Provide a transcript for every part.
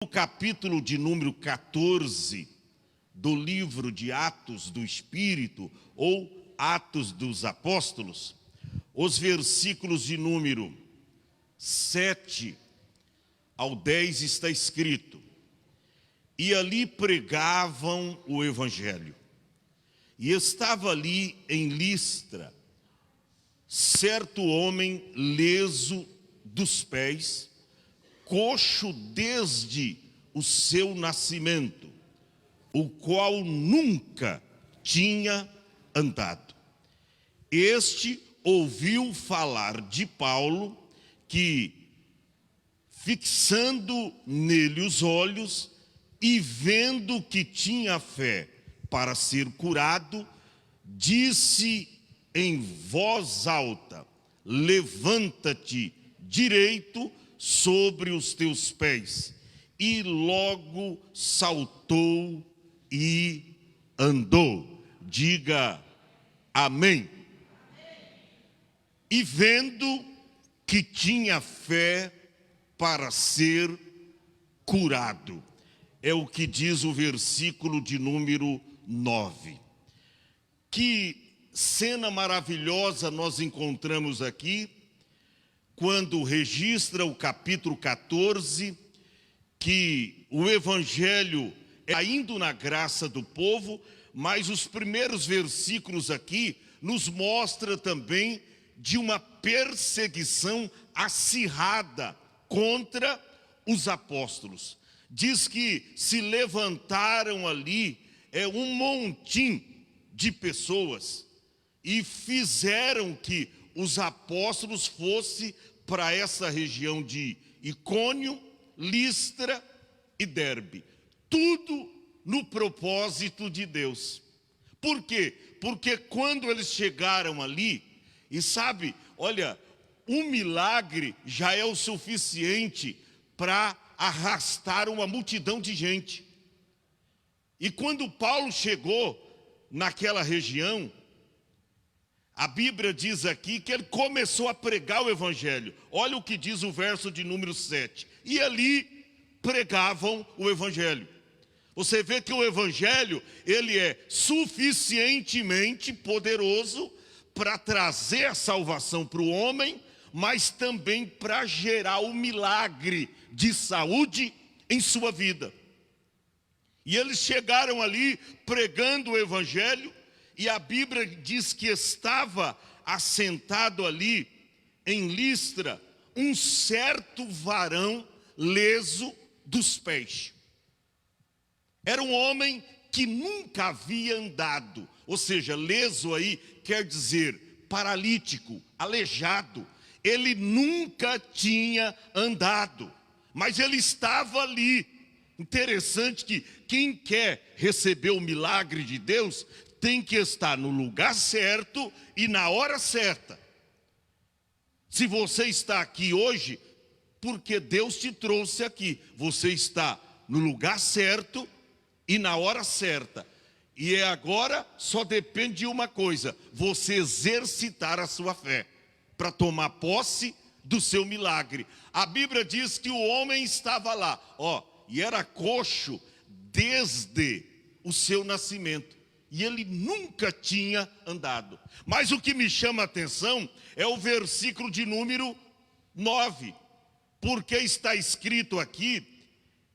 No capítulo de número 14 do livro de Atos do Espírito, ou Atos dos Apóstolos, os versículos de número 7 ao 10 está escrito: e ali pregavam o Evangelho. E estava ali em Listra certo homem leso dos pés, coxo desde o seu nascimento, o qual nunca tinha andado. Este ouviu falar de Paulo, que, fixando nele os olhos e vendo que tinha fé para ser curado, disse em voz alta: levanta-te direito sobre os teus pés. E logo saltou e andou. Diga amém. E vendo que tinha fé para ser curado. É o que diz o versículo de número 9. Que cena maravilhosa nós encontramos aqui, quando registra o capítulo 14, que o Evangelho é indo na graça do povo, mas os primeiros versículos aqui nos mostra também de uma perseguição acirrada contra os apóstolos. Diz que se levantaram ali um montim de pessoas e fizeram que os apóstolos fossem para essa região de Icônio, Listra e Derbe. Tudo no propósito de Deus. Por quê? Porque quando eles chegaram ali, e sabe, olha, um milagre já é o suficiente para arrastar uma multidão de gente. E quando Paulo chegou naquela região, a Bíblia diz aqui que ele começou a pregar o Evangelho. Olha o que diz o verso de número 7. E ali pregavam o Evangelho. Você vê que o Evangelho, ele é suficientemente poderoso para trazer a salvação para o homem, mas também para gerar o milagre de saúde em sua vida. E eles chegaram ali pregando o Evangelho, e a Bíblia diz que estava assentado ali em Listra um certo varão leso dos pés. Era um homem que nunca havia andado, ou seja, leso aí quer dizer paralítico, aleijado. Ele nunca tinha andado, mas ele estava ali. Interessante que quem quer receber o milagre de Deus tem que estar no lugar certo e na hora certa. Se você está aqui hoje, porque Deus te trouxe aqui, você está no lugar certo e na hora certa. E agora só depende de uma coisa: você exercitar a sua fé para tomar posse do seu milagre. A Bíblia diz que o homem estava lá, e era coxo desde o seu nascimento. E ele nunca tinha andado. Mas o que me chama a atenção é o versículo de número 9. Porque está escrito aqui: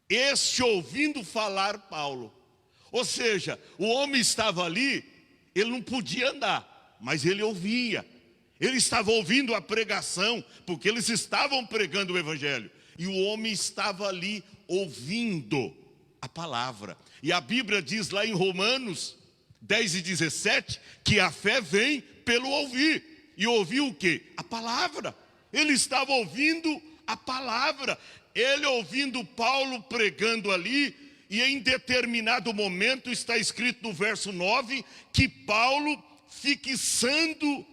este ouvindo falar Paulo. Ou seja, o homem estava ali, ele não podia andar, mas ele ouvia. Ele estava ouvindo a pregação, porque eles estavam pregando o Evangelho. E o homem estava ali ouvindo a palavra. E a Bíblia diz lá em Romanos 10 e 17, que a fé vem pelo ouvir. E ouvir o quê? A palavra. Ele estava ouvindo a palavra. Ele ouvindo Paulo pregando ali, e em determinado momento está escrito no verso 9, que Paulo, fixando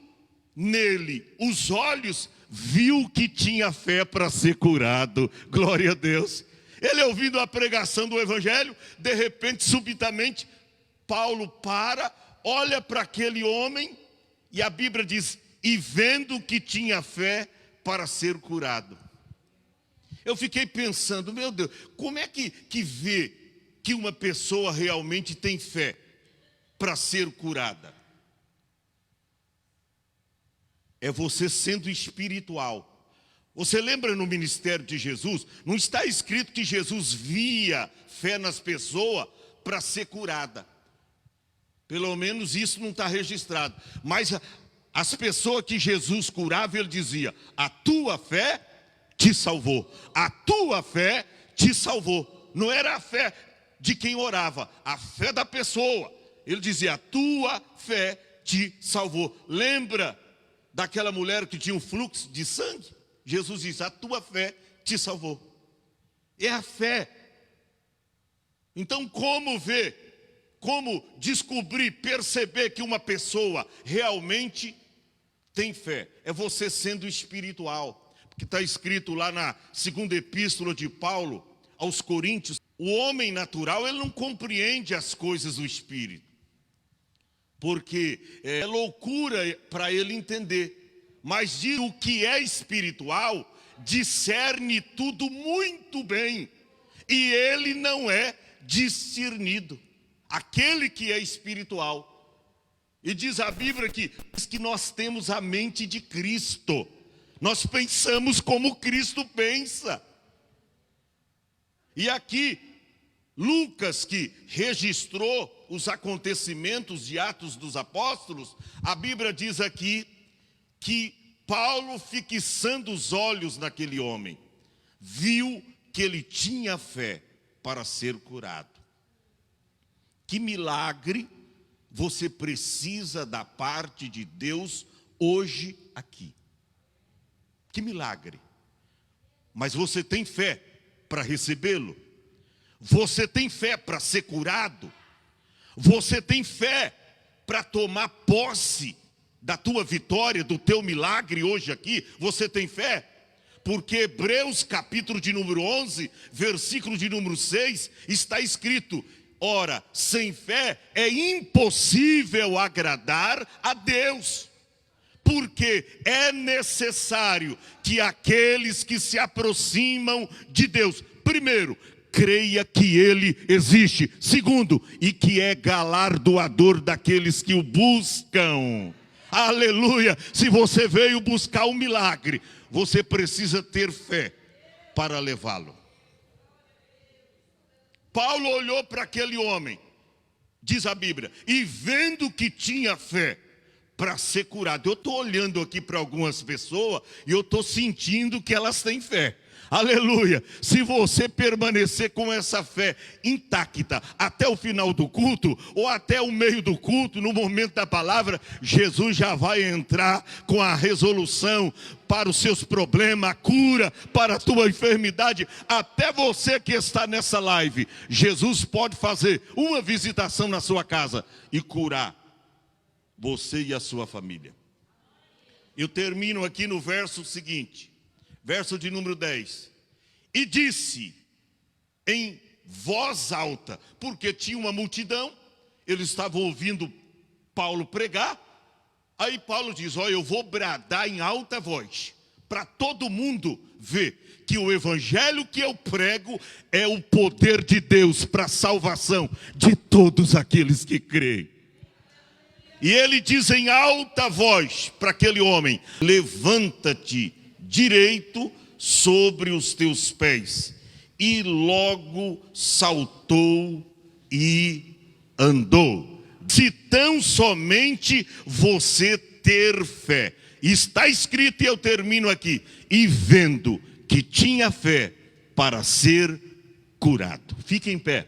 nele os olhos, viu que tinha fé para ser curado. Glória a Deus. Ele ouvindo a pregação do Evangelho, de repente, subitamente, Paulo olha para aquele homem, e a Bíblia diz: e vendo que tinha fé para ser curado. Eu fiquei pensando, meu Deus, como é que vê que uma pessoa realmente tem fé para ser curada? É você sendo espiritual. Você lembra no ministério de Jesus? Não está escrito que Jesus via fé nas pessoas para ser curada. Pelo menos isso não está registrado. Mas as pessoas que Jesus curava, ele dizia: a tua fé te salvou. A tua fé te salvou. Não era a fé de quem orava, a fé da pessoa. Ele dizia: a tua fé te salvou. Lembra daquela mulher que tinha um fluxo de sangue? Jesus diz: a tua fé te salvou. É a fé. Então, como ver, como descobrir, perceber que uma pessoa realmente tem fé? É você sendo espiritual. Porque está escrito lá na segunda epístola de Paulo aos Coríntios: o homem natural, ele não compreende as coisas do Espírito, porque é loucura para ele entender. Mas diz: o que é espiritual discerne tudo muito bem, e ele não é discernido. Aquele que é espiritual. E diz a Bíblia que nós temos a mente de Cristo. Nós pensamos como Cristo pensa. E aqui, Lucas, que registrou os acontecimentos de Atos dos Apóstolos, a Bíblia diz aqui que Paulo, fixando os olhos naquele homem, viu que ele tinha fé para ser curado. Que milagre você precisa da parte de Deus hoje aqui? Que milagre! Mas você tem fé para recebê-lo? Você tem fé para ser curado? Você tem fé para tomar posse da tua vitória, do teu milagre hoje aqui? Você tem fé? Porque Hebreus capítulo de número 11, versículo de número 6, está escrito: ora, sem fé é impossível agradar a Deus, porque é necessário que aqueles que se aproximam de Deus, primeiro, creia que Ele existe. Segundo, e que é galardoador daqueles que o buscam. Aleluia! Se você veio buscar um milagre, você precisa ter fé para levá-lo. Paulo olhou para aquele homem, diz a Bíblia, e vendo que tinha fé para ser curado. Eu estou olhando aqui para algumas pessoas e eu estou sentindo que elas têm fé. Aleluia! Se você permanecer com essa fé intacta até o final do culto, ou até o meio do culto, no momento da palavra, Jesus já vai entrar com a resolução para os seus problemas, a cura para a tua enfermidade. Até você que está nessa live, Jesus pode fazer uma visitação na sua casa e curar você e a sua família. Eu termino aqui no verso seguinte. Verso de número 10. E disse em voz alta, porque tinha uma multidão, eles estavam ouvindo Paulo pregar. Aí Paulo diz: olha, eu vou bradar em alta voz, para todo mundo ver que o evangelho que eu prego é o poder de Deus para a salvação de todos aqueles que creem. E ele diz em alta voz para aquele homem: levanta-te direito sobre os teus pés. E logo saltou e andou. Se tão somente você ter fé. Está escrito, e eu termino aqui: e vendo que tinha fé para ser curado. Fique em pé.